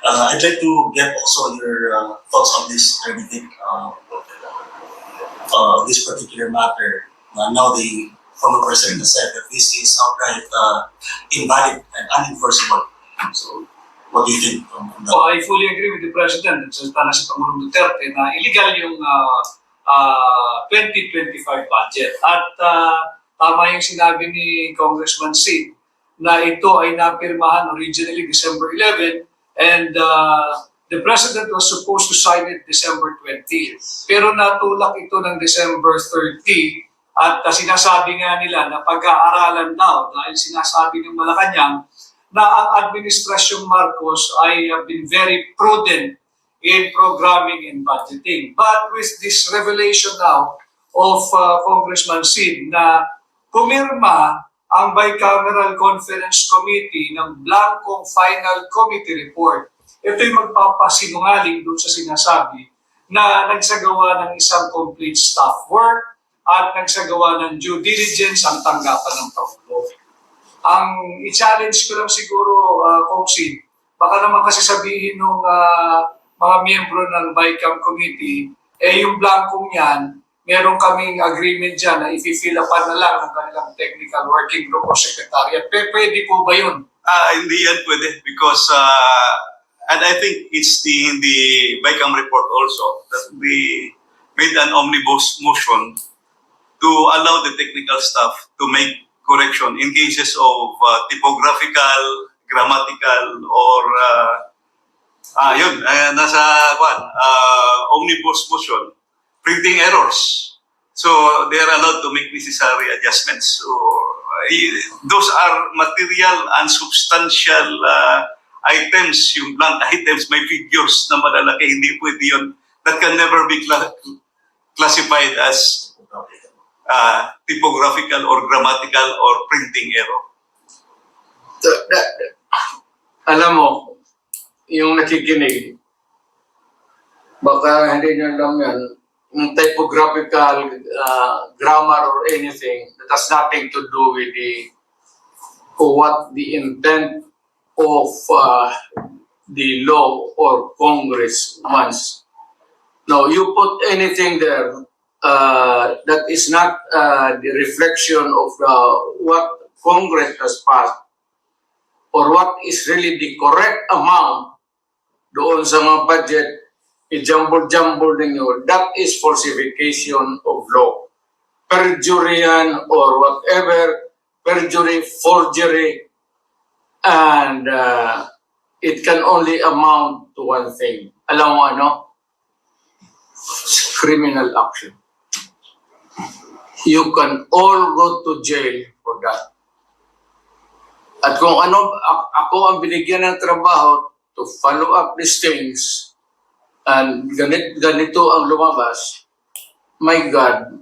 I'd like to get also your thoughts on this, this particular matter. Now the former president has said that this is outright invalid and unenforceable. So, what do you think on that? So I fully agree with the President. Nagsalita na si Pangulong Duterte na illegal yung 2025 budget. At tama yung sinabi ni Congressman Sid na ito ay napirmahan originally December 11 and the President was supposed to sign it December 20. Pero natulak ito ng December 30 at sinasabi nga nila na pag-aaralan daw dahil sinasabi ng Malacanang na ang Administrasyong Marcos ay been very prudent in programming and budgeting. But with this revelation now of Congressman Sid na pumirma ang Bicameral Conference Committee ng blankong final committee report, ito'y magpapasinungaling doon sa sinasabi na nagsagawa ng isang complete staff work at nagsagawa ng due diligence ang tanggapan ng Pangulo. Ang i-challenge ko lang siguro, Kong Sid, baka naman kasi sabihin ng mga miyembro ng BICAM Committee, yung blankong yan, meron kaming agreement dyan na i-fill upan na lang ng kanilang technical working group o secretariat. Pwede po ba yun? Hindi yan pwede because, and I think it's in the BICAM report also, that we made an omnibus motion to allow the technical staff to make correction in cases of typographical, grammatical, or nasa omnibus motion, printing errors. So they are allowed to make necessary adjustments. So those are material and substantial items, yung blank items, may figures na malalaki, hindi pwede yun. That can never be classified as typographical or grammatical or printing error. Alam mo, yung nakikinig, baka hindi nyo alam yan, yung typographical, grammar or anything that has nothing to do with what the intent of the law or Congress wants. No, you put anything there that is not the reflection of what Congress has passed or what is really the correct amount doon sa mga budget, i-jumble-jumble ninyo, that is falsification of law. Perjury yan or whatever, perjury, forgery, and it can only amount to one thing. Alam mo ano? Criminal action. You can all go to jail for that. At kung ako ang binigyan ng trabaho to follow up these things and ganito ang lumabas, my God,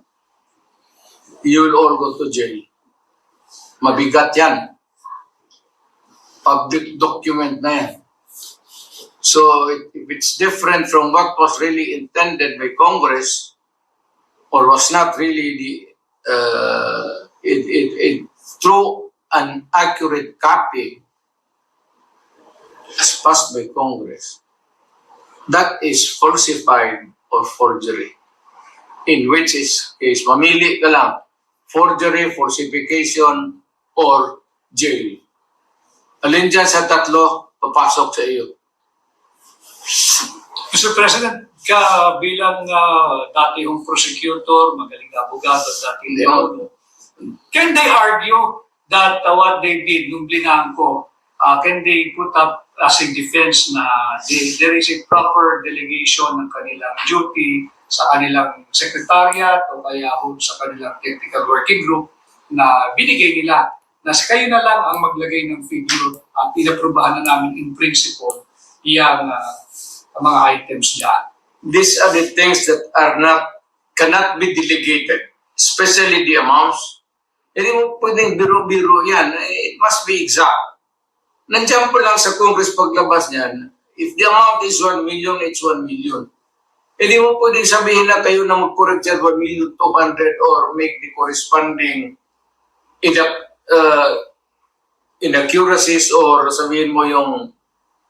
you will all go to jail. Mabigat yan. Public document na yan. So if it's different from what was really intended by Congress or was not really through an accurate copy as passed by Congress, that is falsified or forgery. In which case, mamili ka lang, forgery, falsification, or jail. Alin dyan sa tatlo, papasok sa iyo. Mr. President, bilang dating prosecutor, magaling na abogado at dating lawyer, can they argue that what they did nung blinangko, can they put up as a defense na there is a proper delegation ng kanilang duty sa kanilang secretariat o kaya sa kanilang technical working group na binigay nila na kayo na lang ang maglagay ng figure at inaprubahan na namin in principle yung mga items dyan. These are the things that cannot be delegated, especially the amounts. Hindi mo pwedeng biro-biro yan. It must be exact. Nandiyan po lang sa Congress paglabas niyan, if the amount is 1 million, it's 1 million. Hindi mo pwedeng sabihin na kayo na mag-correct yan 1,200,000 or make the corresponding inaccuracies or sabihin mo yung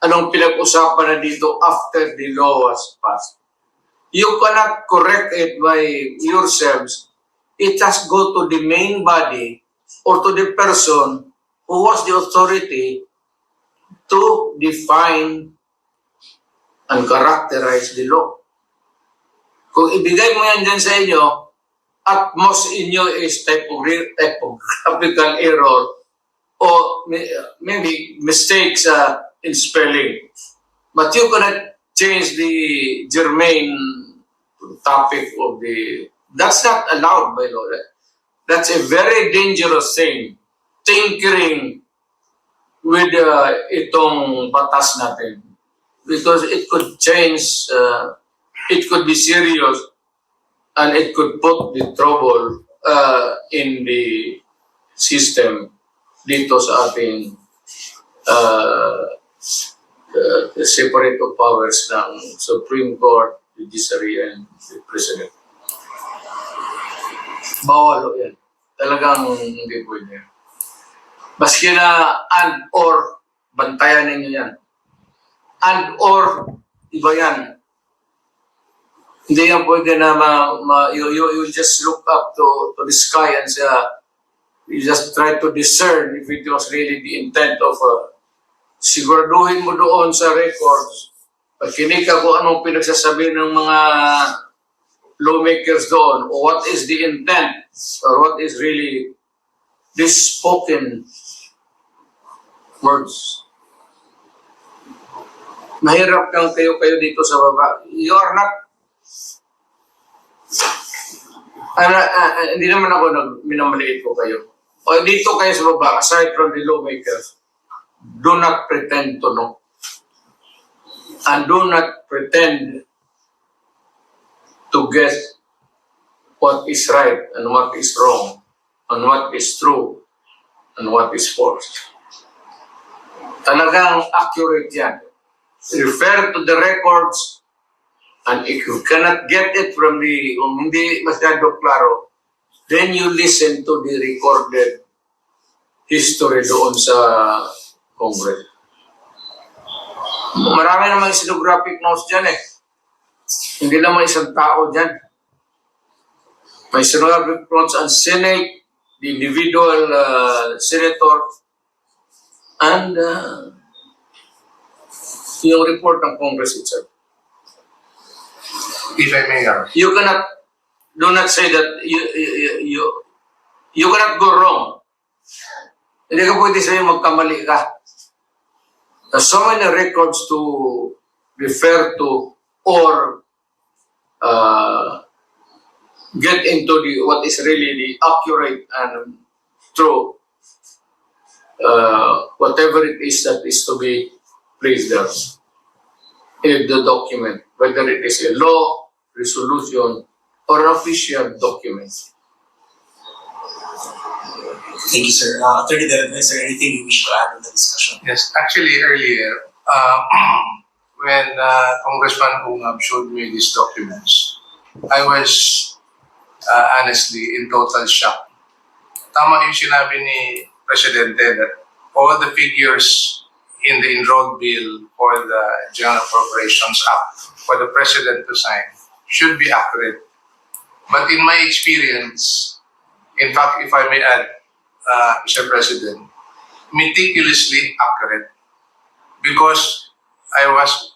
anong pinag-usapan na dito after the law was passed. You cannot correct it by yourselves. It has go to the main body or to the person who was the authority to define and characterize the law. Kung ibigay mo yan dyan sa inyo, at most inyo is typographical error or maybe mistakes in spelling. But you cannot change the germane topic of the... That's not allowed by law. That's a very dangerous thing. Tinkering with itong batas natin. Because it could change, it could be serious, and it could put the trouble in the system dito sa ating separate of powers ng Supreme Court, Judiciary, and the President. Bawal yan. Talagang hindi pwede. Baski na and or, bantayan ninyo yan. And or, iba yan. Hindi yan pwede na you just look up to the sky and say, you just try to discern if it was really the intent of siguraduhin mo doon sa records. Pagkinig ka kung anong pinagsasabi ng mga lawmakers doon, or what is the intent, or what is really this spoken words. Mahirap kang kayo dito sa baba. You are not... hindi naman ako minamaliit ko kayo. O dito kayo sa baba, aside from the lawmakers, do not pretend to know. And do not pretend to guess what is right and what is wrong, and what is true and what is false. Talagang accurate yan. Refer to the records, and if you cannot get it from hindi masyado klaro, then you listen to the recorded history doon sa Congress. Marami namang stenographic notes dyan eh. Hindi naman isang tao dyan. May stenographic notes ang Senate, the individual senator, and yung report ng Congress itself. If I may, You cannot, do not say that you cannot go wrong. Hindi ka pwede sa'yo magkamali ka. There's so many records to refer to or get into what is really the accurate and true, whatever it is that is to be placed there in the document, whether it is a law, resolution, or an official document. Thank you, sir. Attorney Devon, is there anything you wish to add in the discussion? yes, actually earlier, when Congressman Ungab showed me these documents, I was honestly in total shock. Tama yung sinabi ni Presidente that all the figures in the enrolled bill for the General Appropriations Act for the President to sign should be accurate. But in my experience, in fact, if I may add, Mr. President, meticulously accurate, because I was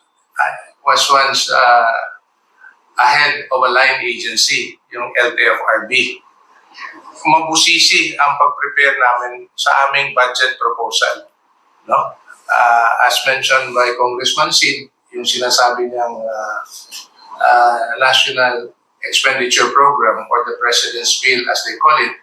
once a head of a line agency, yung LTFRB. Mabusisi ang pag-prepare namin sa aming budget proposal. No? As mentioned by Congressman Sid, yung sinasabi niyang National Expenditure Program or the President's Bill as they call it,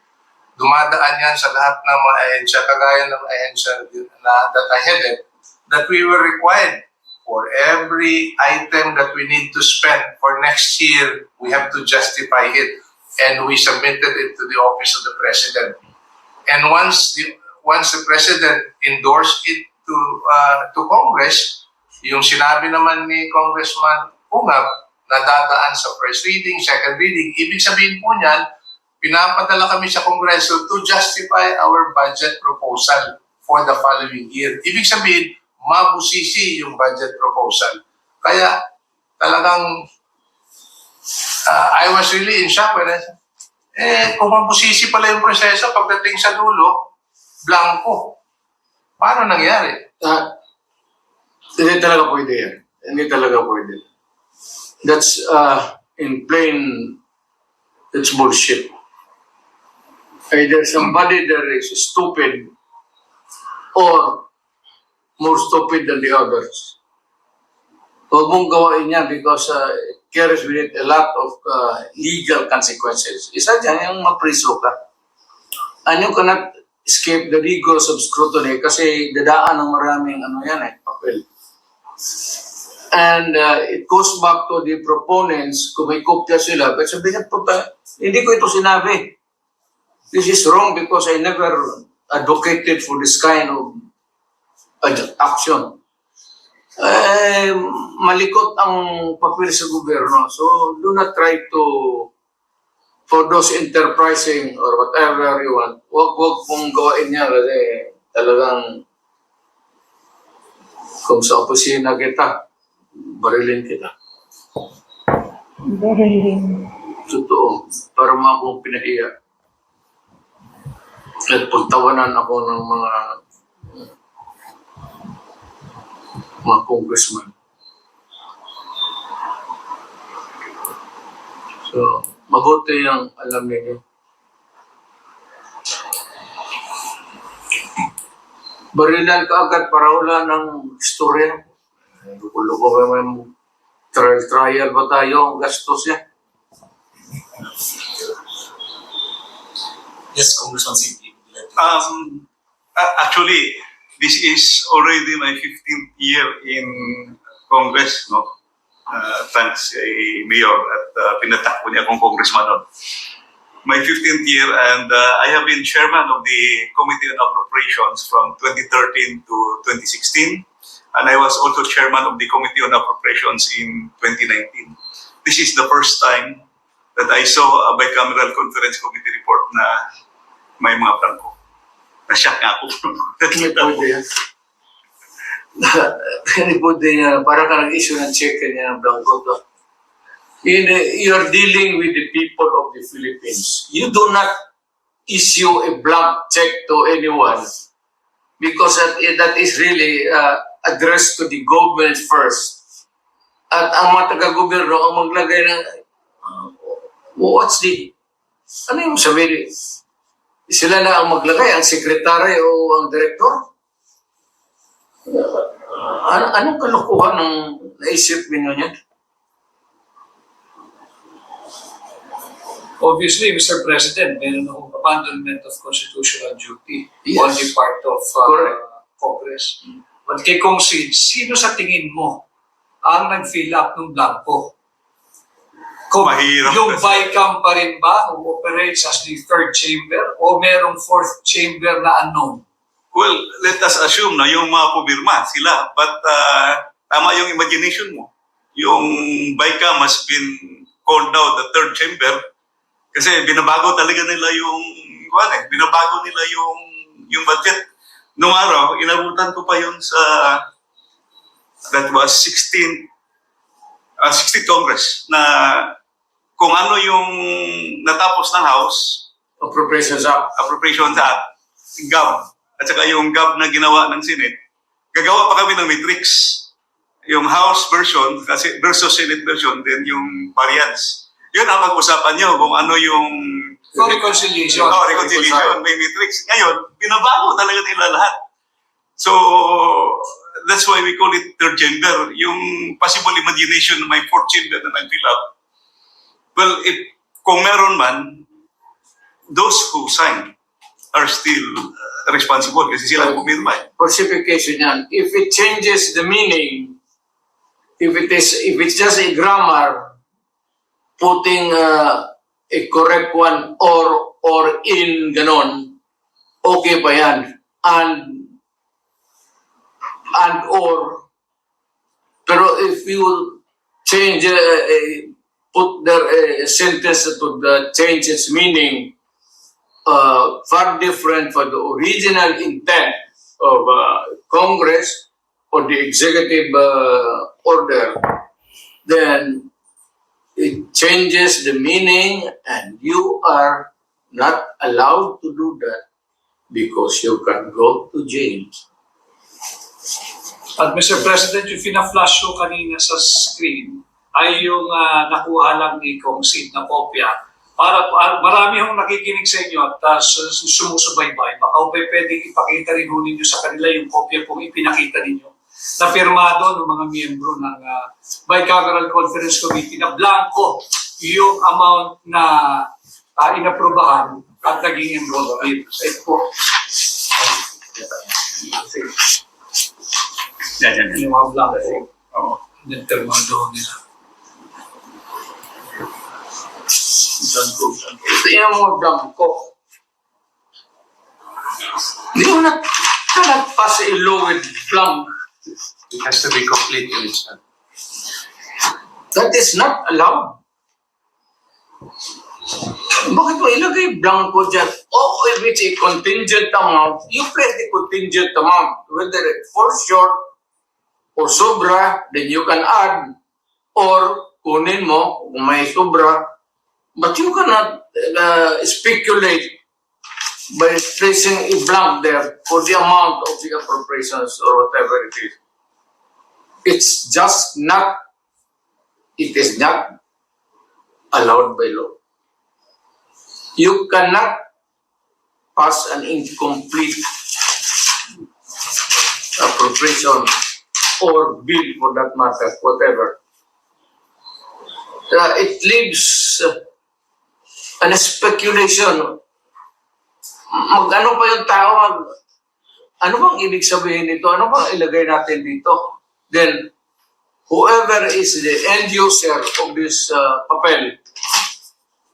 dumadaan yan sa lahat ng mga ahensya, kagaya ng ahensya that I headed, that we were required for every item that we need to spend for next year, we have to justify it. And we submitted it to the Office of the President. And once the President endorsed it to Congress, yung sinabi naman ni Congressman Ungab na dadaan sa first reading, second reading, ibig sabihin po niyan, pinapadala kami sa Kongreso to justify our budget proposal for the following year. Ibig sabihin, mabusisi yung budget proposal. Kaya talagang I was really in shock when I said, kung mabusisi pala yung proseso, pagdating sa dulo, blanco. Paano nangyari? Hindi talaga pwede yan. Hindi talaga pwede. That's, in plain, that's bullshit. Either somebody there is stupid or more stupid than the others. Huwag mong gawain yan because it carries with it a lot of legal consequences. Isa dyan yung mapriso ka. And you cannot escape the rigors of scrutiny kasi dadaan ng maraming papel. And it goes back to the proponents, kung may kopya sila, but sabihin, hindi ko ito sinabi. This is wrong because I never advocated for this kind of action. Malikot ang papel sa gobyerno. So do not try to, for those enterprising or whatever you want, wag mong gawain niya kasi talagang kung sa opisina kita, barilin kita. Barilin. Totoo. Para mga akong pinahiya. At pagtawanan ako ng mga congressman. So, mabuti yung alam ninyo. Barilan ka agad para wala ng istorya. Luko-luko ba may trial ba tayo ang gastos niya? Yes, Congressman Sid. Actually, this is already my 15th year in Congress, no? Thanks kay Mayor at pinatakbo niya akong congressman noon. My 15th year and I have been chairman of the Committee on Appropriations from 2013 to 2016 and I was also chairman of the Committee on Appropriations in 2019. This is the first time that I saw a bicameral conference committee report na may mga blanco. Na-shock nga ako. Hindi pwede yan. Hindi pwede yan. Para ka nag-issue ng check niya ng blanco to. You're dealing with the people of the Philippines. You do not issue a blank check to anyone because that is really addressed to the government first. At ang mga taga-gobyerno ang maglagay ng what's the ano yung sabihin? Sila na ang maglagay, ang sekretary o ang direktor? Anong kalokohan ng naisip ninyo niya? Obviously, Mr. President, meron akong abandonment of constitutional duty Yes. on the part of Correct. Congress. But kay Kong Sid, sino sa tingin mo ang nag-fill up ng blanco? Kung Mahirap yung kasi. BICAM pa rin ba who operates as the third chamber o merong fourth chamber na unknown? Well, let us assume na yung mga pumirma sila, but tama yung imagination mo. Yung BICAM has been called now the third chamber kasi binabago talaga nila binabago nila yung budget. Noong araw, inabutan ko pa yun sa that was 16th Congress na kung ano yung natapos ng House, Appropriations Act. Appropriations Act, GAB, at saka yung GAB na ginawa ng Senate, gagawa pa kami ng matrix. Yung House version versus Senate version, then yung variance. Yun ang pag-usapan nyo kung ano yung For reconciliation. reconciliation, may matrix. Ngayon, binabago talaga nila lahat. So, that's why we call it third chamber. Yung possible imagination na may fourth chamber na nag-fill up. Well, kung meron man, those who signed are still responsible kasi sila pumirma. Falsification yan. If it changes the meaning, if it's just a grammar, putting a correct one or in ganon, okay pa yan. And or, pero if you change, put there a sentence to change its meaning, far different from the original intent of Congress, or the executive order, then it changes the meaning, and you are not allowed to do that because you can go to jail. At Mr. President, yung fina-flash ko kanina sa screen ay yung nakuha lang ni Kong Sid na kopya. Para marami hong nakikinig sa inyo at sumusubaybay. Baka pwedeng ipakita rin ho ninyo sa kanila yung kopya kung ipinakita ninyo na firmado ng mga miyembro ng Bicameral Conference Committee na blanco yung amount na inaprubahan at naging enrolled bill. Ito po. Yan. Yung mga blanco. Oo. Determado nila. Ito yung mga blanco. Hindi mo na pass a law with blank. It has to be complete in itself. That is not allowed. Bakit mo ilagay blanco dyan? Oh, if it's a contingent amount, you press the contingent amount. Whether it falls short or sobra, then you can add. Or kunin mo kung may sobra. But you cannot speculate by placing a blank there for the amount of the appropriations or whatever it is. It's just not, it is not allowed by law. You cannot pass an incomplete appropriation or bill for that matter, whatever. It leaves an speculation. Mag-ano pa yung tao, ano bang ibig sabihin nito? Ano bang ilagay natin dito? Then, whoever is the end user of this papel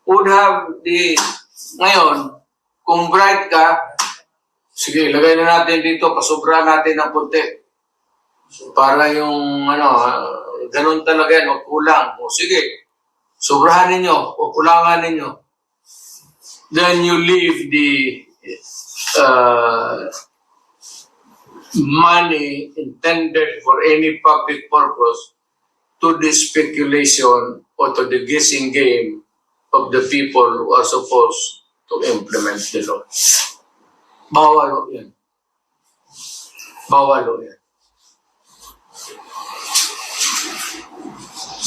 would have the, ngayon, kung bright ka, sige, ilagay na natin dito, pasobra natin ng punti. Para yung, ganun talaga yan, o kulang. O sige, sobrahan ninyo, o kulangan ninyo. Then you leave the money intended for any public purpose to the speculation or to the guessing game of the people who are supposed to implement the law. Bawal yan. Bawal yan.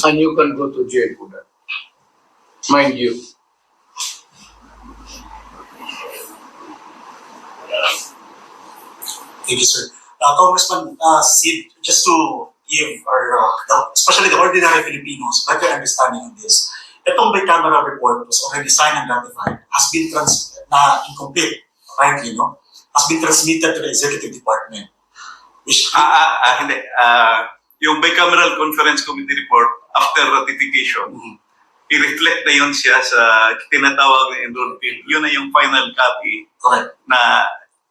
And you can go to jail for that. Mind you. Thank you, sir. Congressman Sid, just to give especially the ordinary Filipinos better understanding of this, itong bicameral report was already signed and ratified, has been incomplete, apparently, no? Has been transmitted to the executive department. Which, Hindi. Yung Bicameral Conference Committee report, after ratification, i-reflect na yun siya sa tinatawag na enrolled bill. Yun na yung final copy correct. na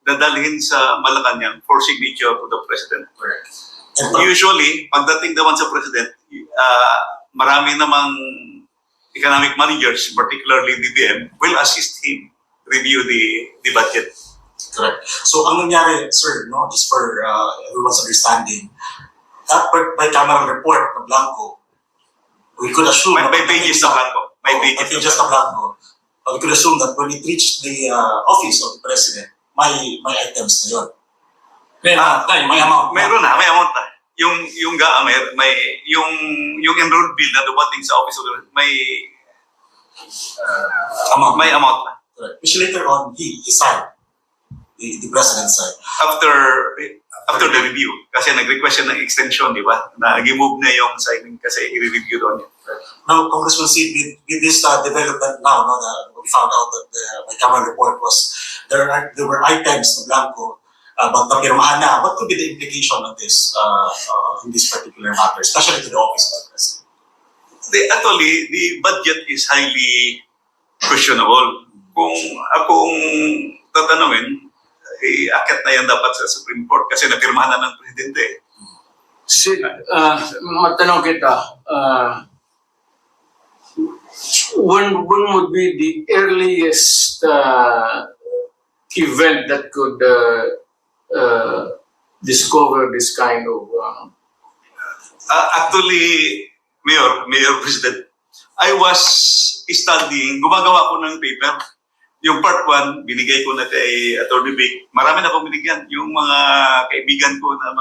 dadalhin sa Malacanang for signature to the President. Correct. Usually, pagdating naman sa President, marami namang economic managers, particularly DBM, will assist him review the budget. Correct. So, ang nangyari, sir, no, just for everyone's understanding, that bicameral report na blanco, we could assume... May pages na blanco. May pages na blanco. We could assume that when it reached the office of the President, may items na yun. May amount. Meron na, may amount na. Yung enrolled bill na dumating sa office of the may amount. May amount na. Correct. Which later on, he signed. The President signed. After the review. Kasi nag-request siya ng extension, di ba? Nag-move na yung signing kasi i-review doon. Now, Congressman Sid, with this development now, no, we found out that the bicameral report was, there were items na blanco, but napirmahan na. What could be the implication of this in this particular matter, especially to the office of the President? Actually, the budget is highly questionable. Kung akong tatanungin, akit na yan dapat sa Supreme Court kasi napirmahan na ng Presidente. Matanong kita, when would be the earliest event that could discover this kind of Actually, Mayor President, I was studying, gumagawa ko ng paper. Yung part 1, binigay ko na kay Atty. Vic. Marami na akong binigyan. Yung mga kaibigan ko na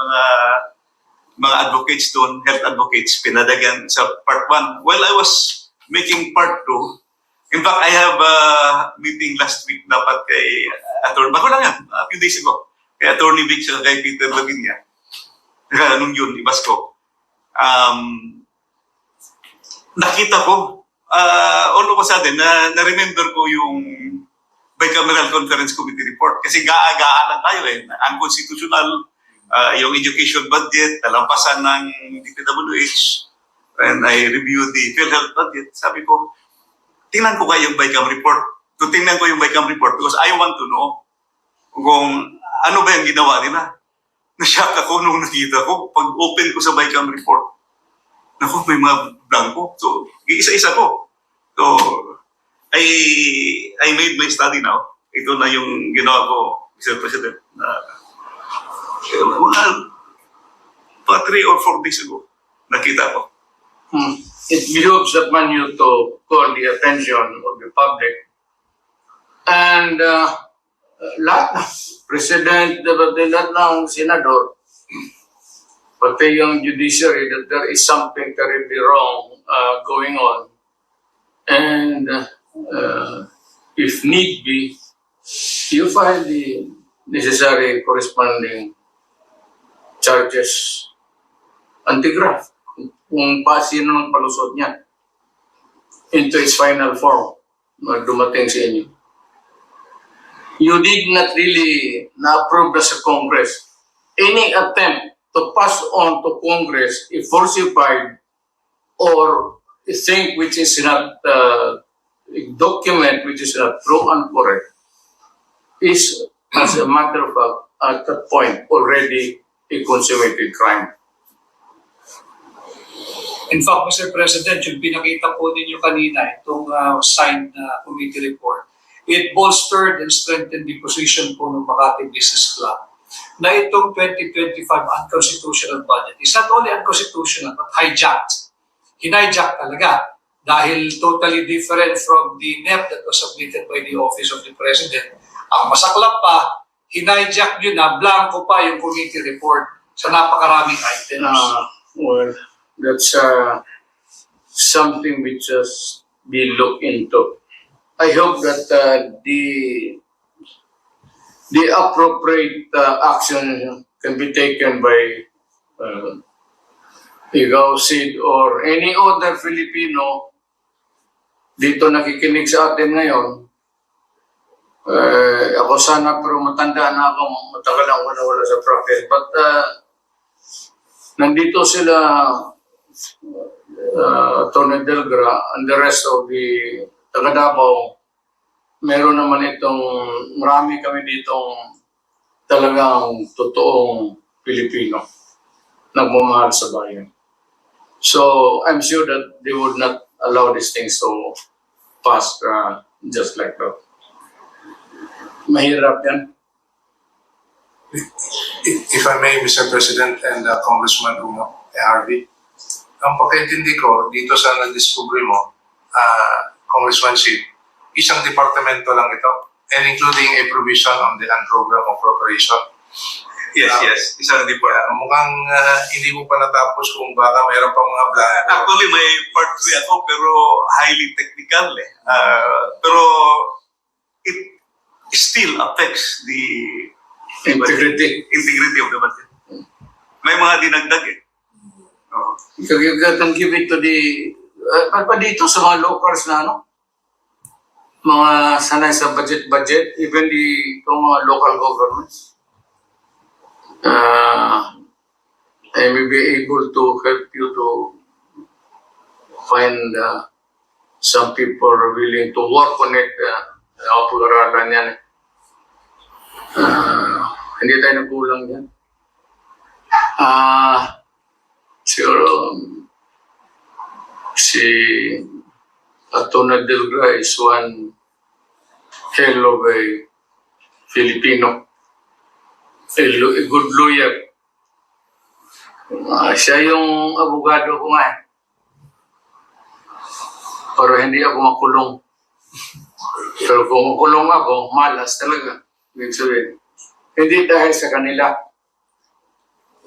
mga advocates doon, health advocates, pinadagan sa part 1. While I was making part 2, in fact, I have a meeting last week dapat kay Atty. Bago lang yan, a few days ago, kay Atty. Vic sa kay Peter Lavinia. Nung yun, ibas ko. Nakita ko, all of a sudden, na-remember ko yung Bicameral Conference Committee report. Kasi gaa-gaa lang tayo unconstitutional, yung education budget, nalampasan ng DPWH, and I reviewed the PhilHealth budget. Sabi ko, tingnan ko kayo yung Bicam report. Tingnan ko yung Bicam report because I want to know kung ano ba yung ginawa nila. Na-shock ako nung nakita ko. Pag open ko sa Bicam report, naku, may mga blanco. So, isa-isa ko. So, I made my study now. Ito na yung ginawa ko, Mr. President. Mga 3 or 4 days ago, nakita ko. It behooves upon you to call the attention of the public. And lahat na, President, lahat ng Senador, pati yung judiciary, that there is something terribly wrong going on. And if need be, you file the necessary corresponding charges anti-graft kung pa sino ng palusot niya into its final form na dumating sa inyo. You did not really na-approve na sa Congress any attempt to pass on to Congress a falsified or a thing which is not a document which is not true and correct is, as a matter of fact, at that point already a consummated crime. In fact, Mr. President, yung pinakita po ninyo kanina, itong signed committee report, it bolstered and strengthened the position po ng Makati Business Club na itong 2025 unconstitutional budget is not only unconstitutional but hijacked. Hinijack talaga dahil totally different from the NEP that was submitted by the Office of the President. Ang masaklap pa, hinijack nyo na, blanco pa yung committee report sa napakaraming items. Well, that's something which has been looked into. I hope that the appropriate action can be taken by Ikaw, Sid, or any other Filipino dito nakikinig sa atin ngayon. Ako sana, pero matanda na ako, matagal ako nawala sa practice. But nandito sila, Tony Delgra and the rest of the taga Davao, meron naman itong, marami kami ditong talagang totoong Pilipino nagmamahal sa bayan. So I'm sure that they would not allow these things to pass just like that. Mahirap yan. If I may, Mr. President and Congressman Uno Harvey, ang pagkaintindi ko dito sa na-discovery mo, Congressman Sid, isang departamento lang ito, and including a provision on the land program of preparation. Yes, isang department. Mukhang hindi mo pa natapos kung baka mayroon pa mga plan. Actually, may part 3 ako pero highly technical pero it still affects the Integrity. integrity of the budget. May mga dinagdag You can give it to the, pa dito sa mga locals na ano, mga sanay sa budget, even itong mga local governments. I may be able to help you to find some people are willing to work on it. Pag-aralan yan. Hindi tayo nagkulang yan. Siguro, si Atty. Delgra is one hell of a Filipino, a good lawyer. Siya yung abogado ko nga eh. Pero hindi ako makulong. Pero kung makulong ako, malas talaga. Ibig sabihin. Hindi dahil sa kanila.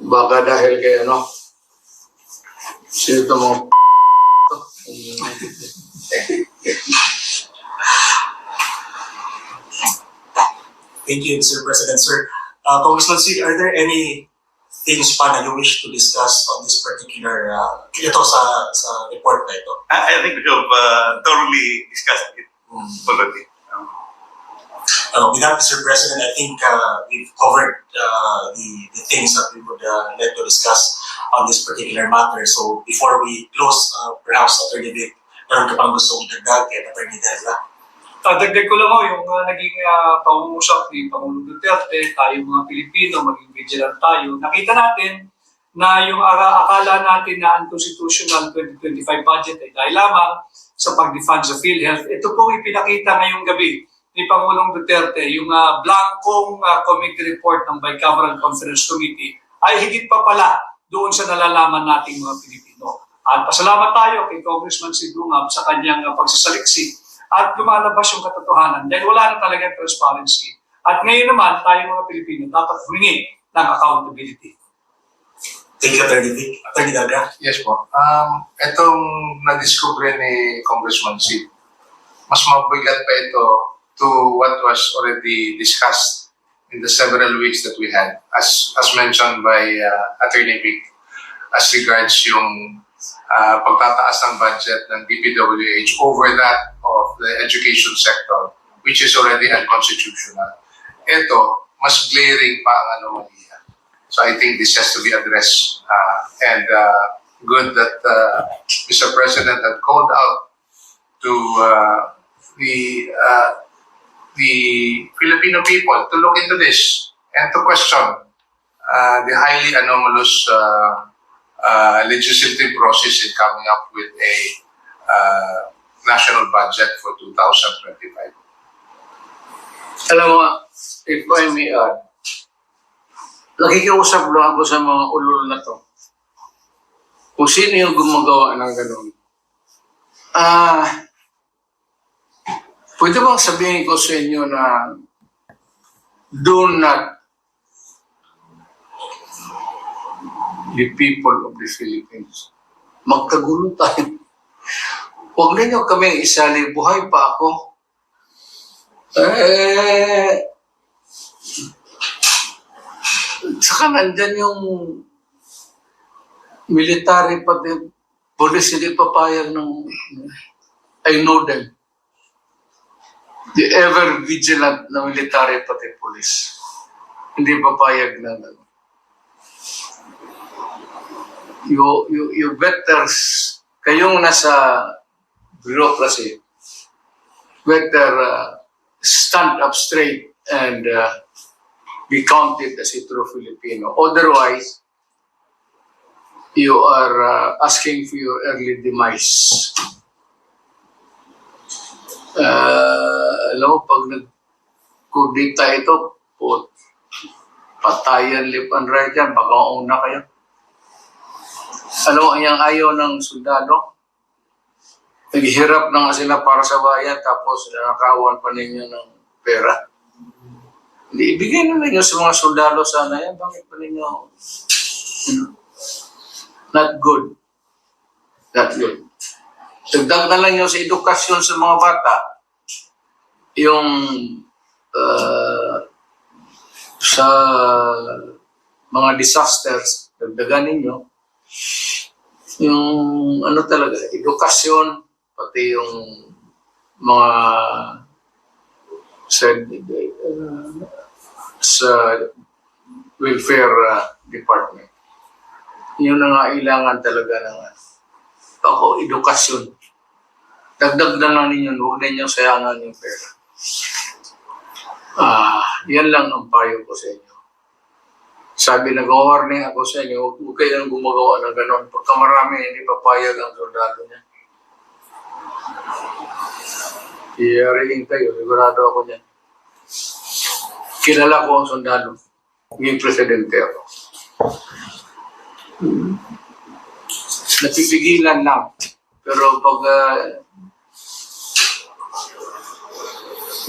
Baka dahil kay ano. Sino ito mo? Thank you, Mr. President. Sir, Congressman Sid, are there any things pa na you wish to discuss on this particular, ito sa report na ito? I think we have thoroughly discussed it already. With that, Mr. President, I think we've covered the things that we would like to discuss on this particular matter. So before we close, perhaps Attorney Vic, meron ka pang gusto mong dagdag kay Attorney Dela? Dagdag ko lang yung naging pangungusap ni Pangulong Duterte, tayo mga Pilipino, maging vigilant tayo. Nakita natin na yung akala natin na unconstitutional 2025 budget ay dahil lamang sa pag-defund sa PhilHealth. Ito po ipinakita ngayong gabi ni Pangulong Duterte, yung blankong committee report ng Bicameral Conference Committee ay higit pa pala doon sa nalalaman nating mga Pilipino. At pasalamat tayo kay Congressman Sidungab sa kanyang pagsasaliksik at lumalabas yung katotohanan dahil wala na talaga transparency. At ngayon naman, tayo mga Pilipino dapat humingi ng accountability. Thank you, Attorney Vic. Attorney Daga? Yes po. Itong na-discover ni Congressman Sid, mas mabigat pa ito to what was already discussed in the several weeks that we had, as mentioned by Attorney Vic, as regards yung pagtataas ng budget ng DPWH over that of the education sector, which is already unconstitutional. Ito, mas glaring pa ang anomalya. So I think this has to be addressed. And good that Mr. President had called out to the Filipino people to look into this and to question the highly anomalous legislative process in coming up with a national budget for 2025. Alam mo, if I may add, nakikiusap lang ako sa mga ulol na to. Kung sino yung gumagawa ng ganun. Pwede bang sabihin ko sa inyo na do not the people of the Philippines. Magkagulo tayo. Huwag ninyo kaming isali, buhay pa ako. Saka nandyan yung military pati police, hindi papayag ng I know them. The ever vigilant na military pati police. Hindi papayag na you better, kayong nasa bureaucracy, better stand up straight and be counted as a true Filipino. Otherwise, you are asking for your early demise. Alam mo, pag nag-kudita ito, patayan, lip and right yan, baka una kayo. Alam mo, ang ayaw ng sundalo, naghihirap na nga sila para sa bayan, tapos nakakawan pa ninyo ng pera. Hindi, ibigay na ninyo sa mga sundalo sana yan, bakit pa ninyo, not good. Not good. Dagdag na lang yun sa edukasyon sa mga bata, yung sa mga disasters, dagdagan ninyo, yung ano talaga, edukasyon, pati yung mga sa welfare department. Yun na nga ilangan talaga ng ako, edukasyon. Dagdag na lang ninyo, huwag ninyong sayangan yung pera. Yan lang ang payo ko sa inyo. Sabi, nag-warning ako sa inyo, huwag kayong gumagawa ng gano'n. Pagka marami, hindi papayag ang soldado niya. Iyariin kayo, sigurado ako niyan. Kilala ko ang sundalo. Yung presidente ako. napipigilan lang. Pero pag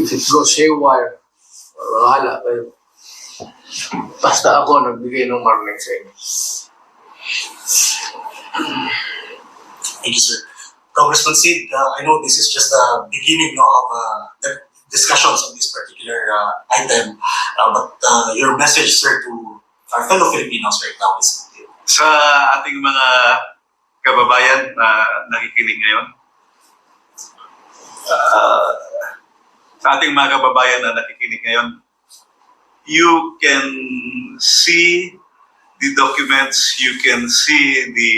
if it goes haywire, wala kayo. Basta ako nagbigay ng warning sa inyo. Thank you, sir. Congressman Sid, I know this is just the beginning no, of the discussions on this particular item, but your message, sir, to our fellow Filipinos right now is Sa ating mga kababayan na nakikinig ngayon, sa ating mga kababayan na nakikinig ngayon, you can see the documents, you can see the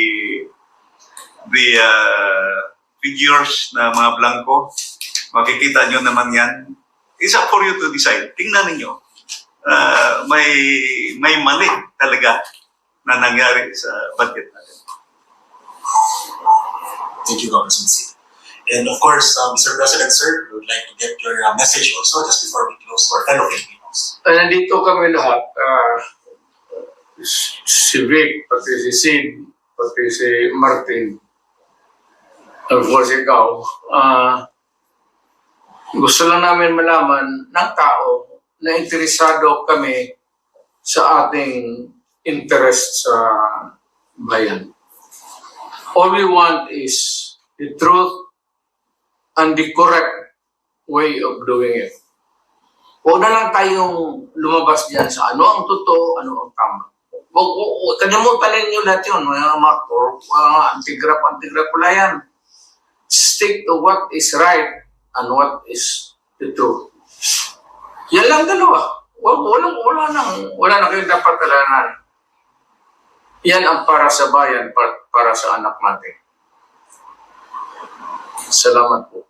figures na mga blanco. Makikita nyo naman yan. It's up for you to decide. Tingnan ninyo. May mali talaga na nangyari sa budget natin. thank you, Congressman Sid. And of course, Mr. President, sir, we would like to get your message also just before we close to our fellow Filipinos. Nandito kami lahat, si Vic, pati si Sid, pati si Martin, of course ikaw, gusto lang namin malaman ng tao na interesado kami sa ating interest sa bayan. All we want is the truth and the correct way of doing it. Huwag na lang tayong lumabas dyan sa ano ang totoo, ano ang tama. Kalimutan ninyo lahat yun, mga antigrap, wala yan. Stick to what is right and what is the truth. Yan lang dalawa. Wala na kayong dapat kalanan. Yan ang para sa bayan, para sa anak natin. Salamat po.